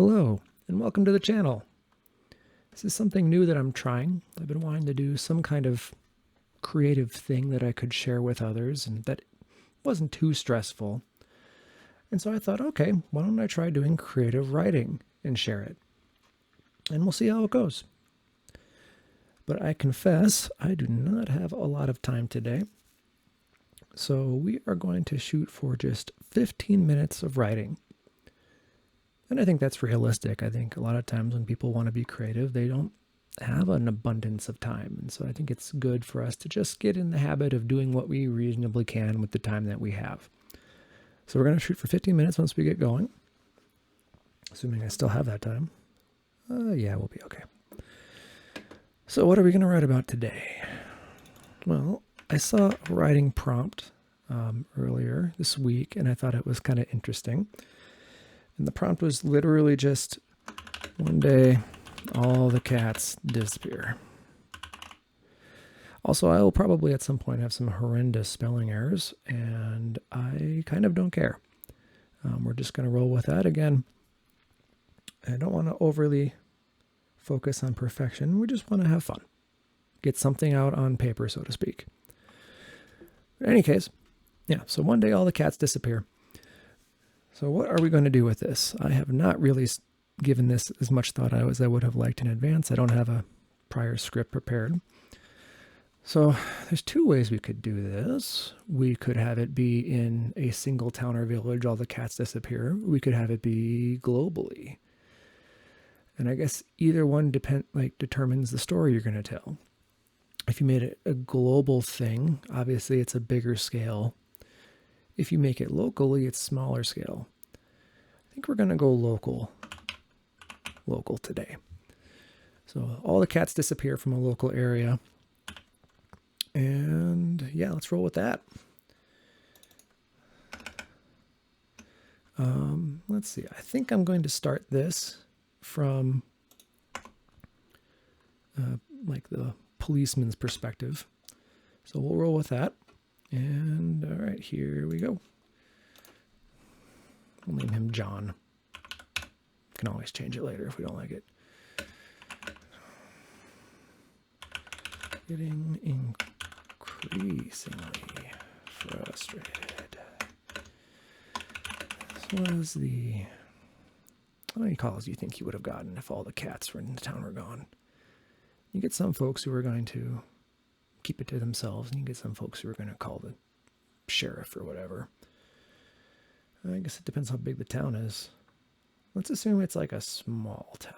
Hello, and welcome to the channel. This is something new that I'm trying. I've been wanting to do some kind of creative thing that I could share with others and that wasn't too stressful. And so I thought, okay, why don't I try doing creative writing and share it? And we'll see how it goes. But I confess, I do not have a lot of time today. So we are going to shoot for just 15 minutes of writing. And I think that's realistic. I think a lot of times when people want to be creative, they don't have an abundance of time. And so I think it's good for us to just get in the habit of doing what we reasonably can with the time that we have. So we're going to shoot for 15 minutes once we get going. Assuming I still have that time. Yeah, we'll be okay. So what are we going to write about today? Well, I saw a writing prompt earlier this week, and I thought it was kind of interesting. And the prompt was literally just, one day, all the cats disappear. Also, I will probably at some point have some horrendous spelling errors, and I kind of don't care. We're just going to roll with that again. I don't want to overly focus on perfection. We just want to have fun. Get something out on paper, so to speak. In any case, yeah, so one day all the cats disappear. So what are we going to do with this? I have not really given this as much thought as I would have liked in advance. I don't have a prior script prepared. So there's two ways we could do this. We could have it be in a single town or village, all the cats disappear. We could have it be globally. And I guess either one determines the story you're going to tell. If you made it a global thing, obviously it's a bigger scale. If you make it locally, it's smaller scale. I think we're going to go local today. So all the cats disappear from a local area. And yeah, let's roll with that. Let's see. I think I'm going to start this from like the policeman's perspective. So we'll roll with that. And all right, here we go. We'll name him John. Can always change it later if we don't like it. Getting increasingly frustrated. This was the... How many calls do you think he would have gotten if all the cats in the town were gone? You get some folks who are going to keep it to themselves, and you get some folks who are going to call the sheriff or whatever. I guess it depends how big the town is. Let's assume it's like a small town.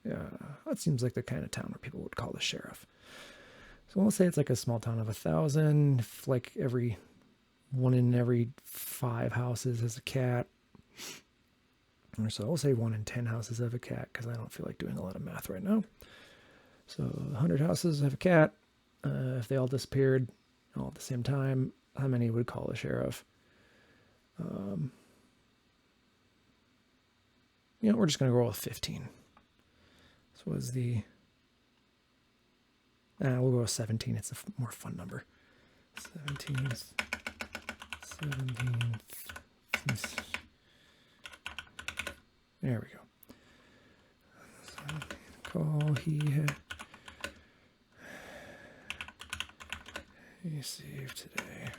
Yeah, that seems like the kind of town where people would call the sheriff. So we'll say it's like a small town of 1,000. If like one in every 5 houses has a cat. Or so we'll say 1 in 10 houses have a cat, because I don't feel like doing a lot of math right now. So 100 houses have a cat. If they all disappeared all at the same time, how many would call the sheriff? We're just going to roll with 15. So what is the... we'll go with 17. It's a more fun number. 17. There we go. Call he saved today.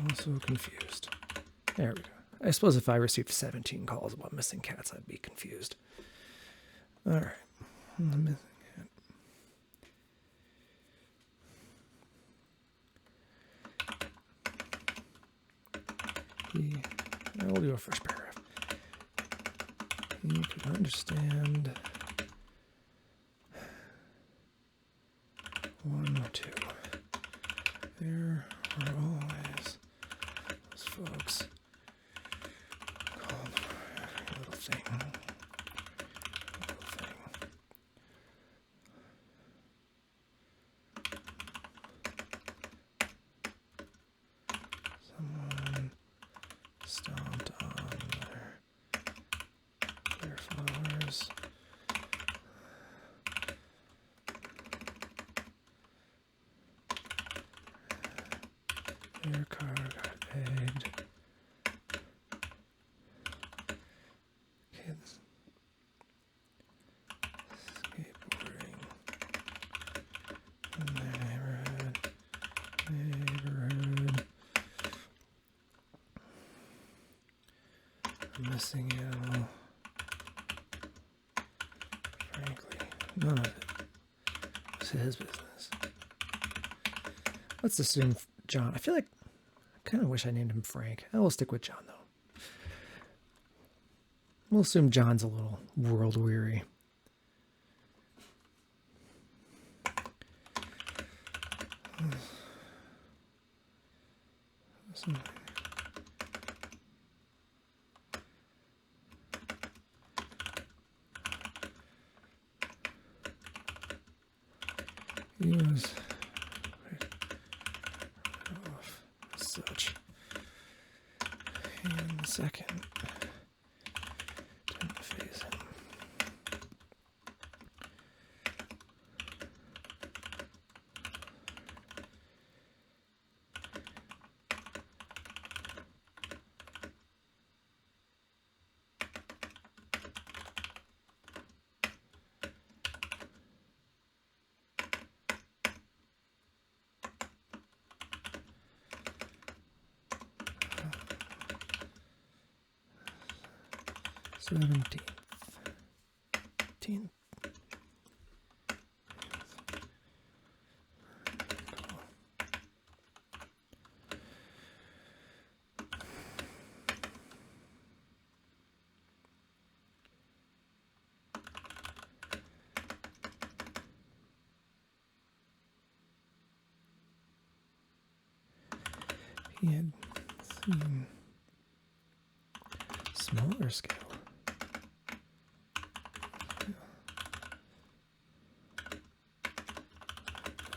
Also confused. There we go. I suppose if I received 17 calls about missing cats, I'd be confused. All right. Missing cat. I will do a first paragraph. He could understand 1 or 2. There are always those folks called little thing. Someone stomped on their flowers. Their car got egged. Kids skateboarding in their neighborhood. A missing animal. Frankly, none of it was his business. Let's assume John. I feel like I kind of wish I named him Frank. I will stick with John, though. We'll assume John's a little world weary. He was off such. And the second didn't faze him. Seventeenth. He had seen smaller scale.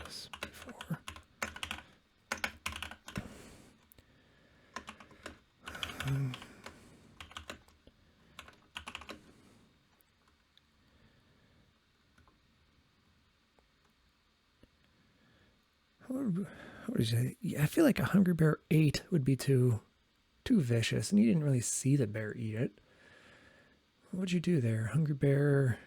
This before. What did you say? Yeah, I feel like a hungry bear ate would be too vicious, and you didn't really see the bear eat it. What'd you do there? Hungry bear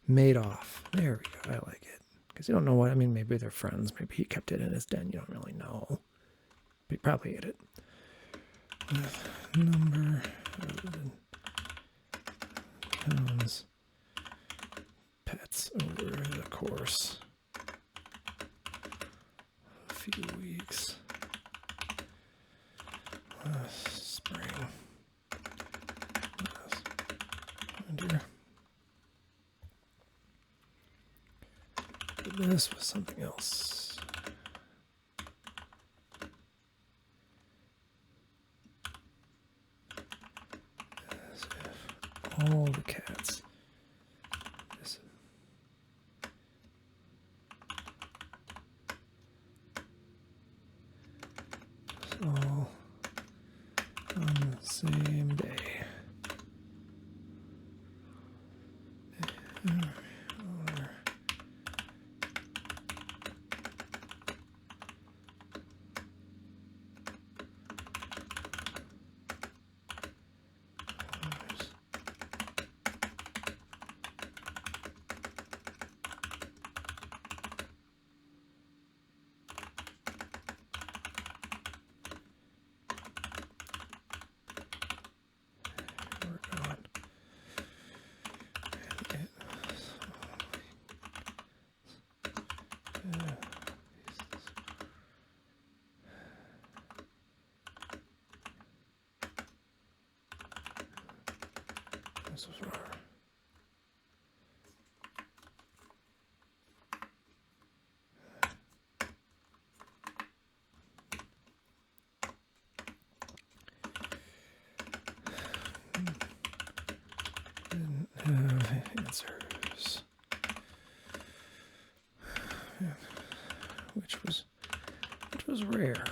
made off. There we go. I like it. Because you don't know what, I mean, maybe they're friends. Maybe he kept it in his den. You don't really know. But he probably ate it. With number of pounds pets over the course of a few weeks. Spring. Winter. But this was something else. As if all the cats. This. All on the same day. This was wrong. Didn't have answers. Which was rare.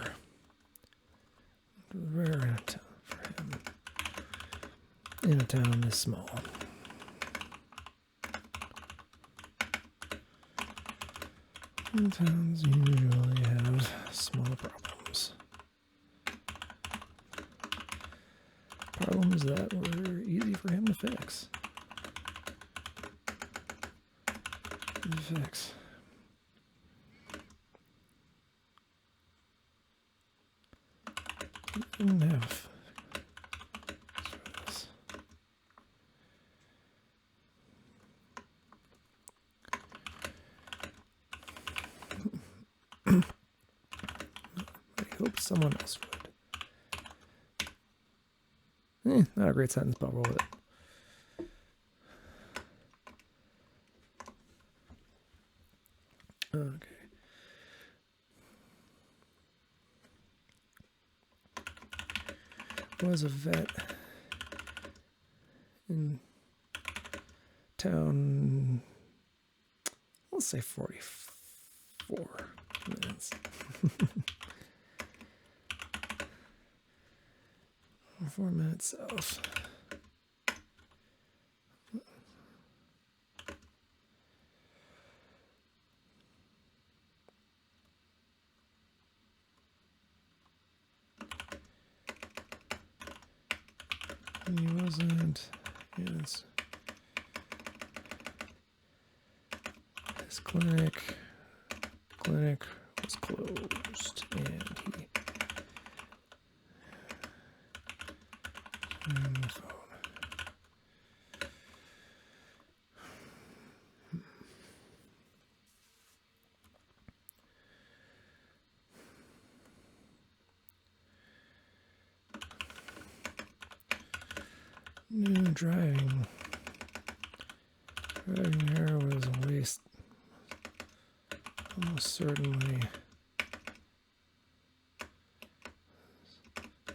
rare in a town for him. In a town this small. Towns usually have small problems. Problems that were easy for him to fix. He didn't have this. I hoped someone else would. Not a great sentence, but I'll roll with it. Okay. Was a vet in town, let's say 44 minutes. 4 minutes south. He wasn't. Yes. His clinic was closed, and he on the phone. Driving here was a waste. Almost certainly.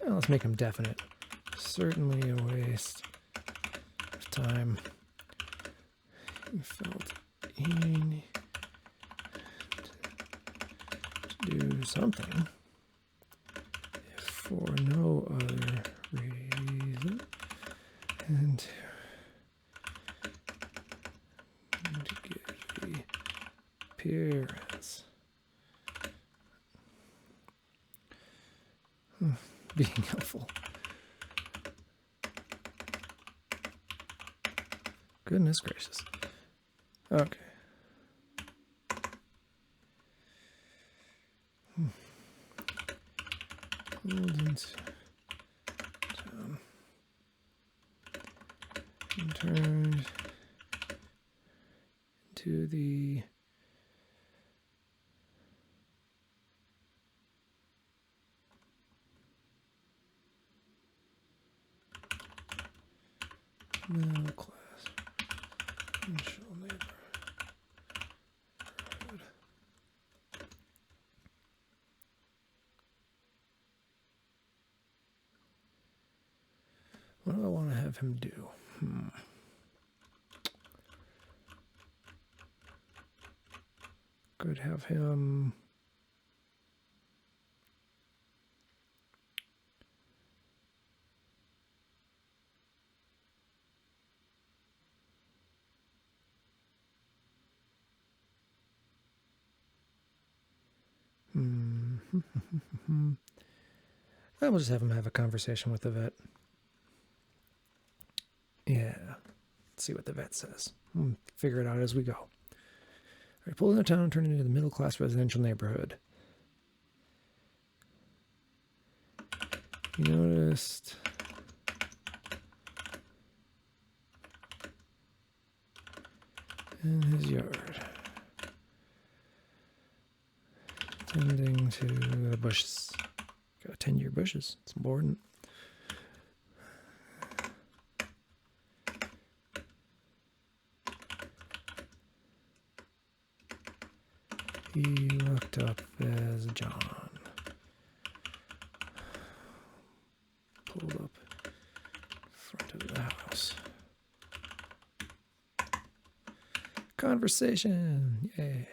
Well, let's make him definite. Certainly a waste of time. He felt he needed to do something, if for no other reason. And to give the appearance being helpful. Goodness gracious. Okay. Hold down. And turned to the middle class residential neighborhood. What do I want to have him do? Could have him I will just have him have a conversation with the vet. Yeah. Let's see what the vet says. We'll figure it out as we go. All right, pulled into town and turned into the middle class residential neighborhood. You noticed in his yard, tending to the bushes. Gotta tend your bushes. It's important. He looked up as John pulled up in front of the house. Conversation. Yay.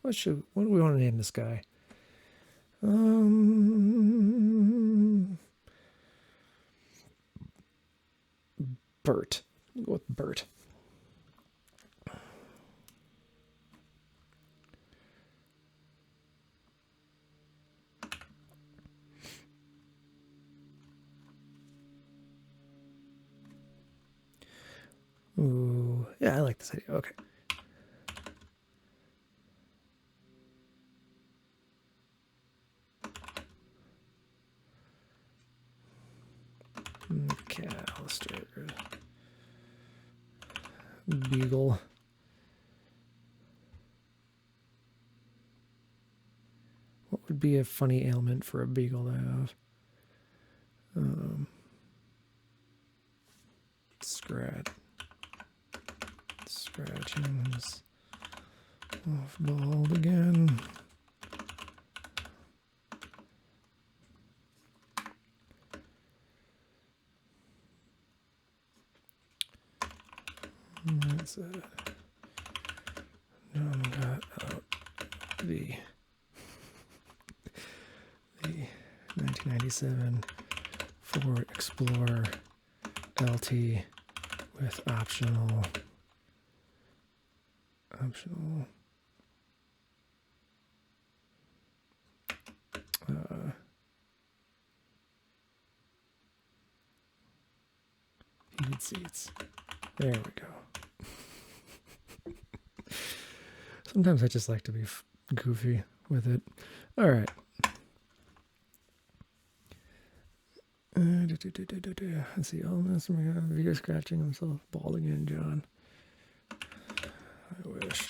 What do we want to name this guy? Bert. We'll go with Bert. Ooh, yeah, I like this idea. Okay. McAllister. Beagle. What would be a funny ailment for a beagle to have? Scratchings. Off bald again. That's it. John got out the 1997 Ford Explorer LT with optional heated seats. There we go. Sometimes I just like to be goofy with it. All right. Let's see. Oh, that's Vito scratching himself bald again, John. I wish.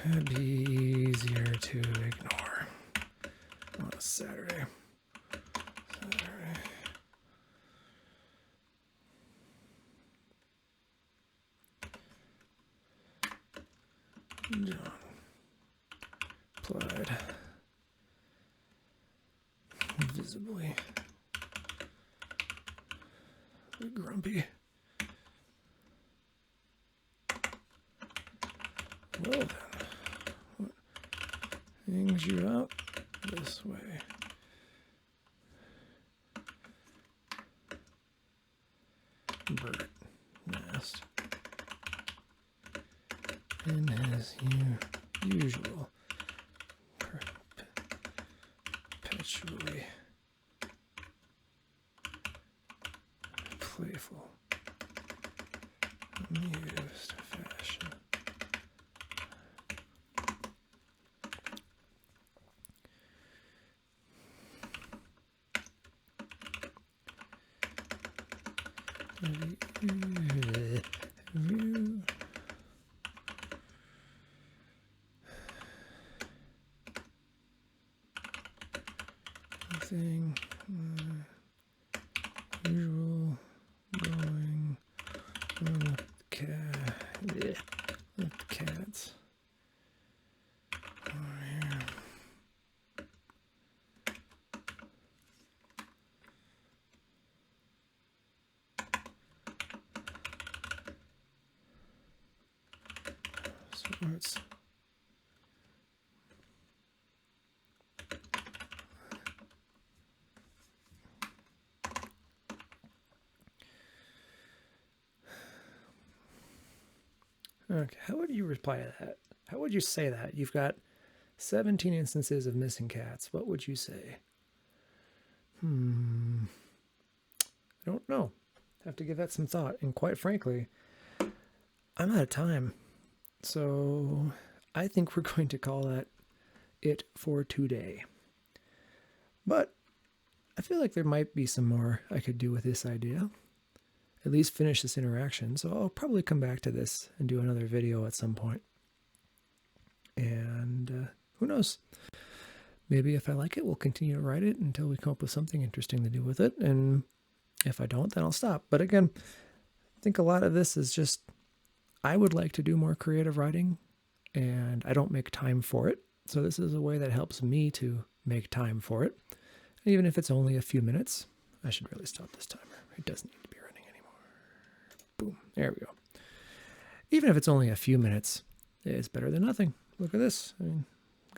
It'd be easier to ignore on a Saturday. John applied visibly grumpy. Well then, what hangs you out this way? Bird nest in his usual perpetually playful, amused fashion. Thing usual going on with cats over here. Sports. Okay, how would you reply to that? How would you say that? You've got 17 instances of missing cats. What would you say? I don't know. Have to give that some thought. And quite frankly, I'm out of time. So I think we're going to call that it for today. But I feel like there might be some more I could do with this idea. At least finish this interaction. So I'll probably come back to this and do another video at some point. And who knows? Maybe if I like it, we'll continue to write it until we come up with something interesting to do with it. And if I don't, then I'll stop. But again, I think a lot of this is just, I would like to do more creative writing and I don't make time for it. So this is a way that helps me to make time for it. And even if it's only a few minutes, I should really stop this timer. It doesn't need to be running anymore. Boom. There we go. Even if it's only a few minutes, it's better than nothing. Look at this. I mean,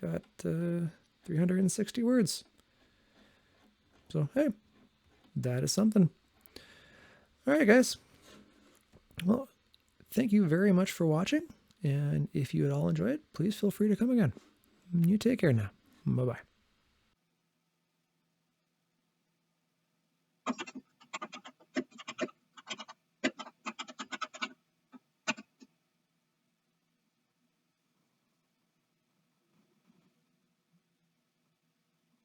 got 360 words. So, hey, that is something. All right, guys. Well, thank you very much for watching. And if you at all enjoyed, please feel free to come again. You take care now. Bye-bye.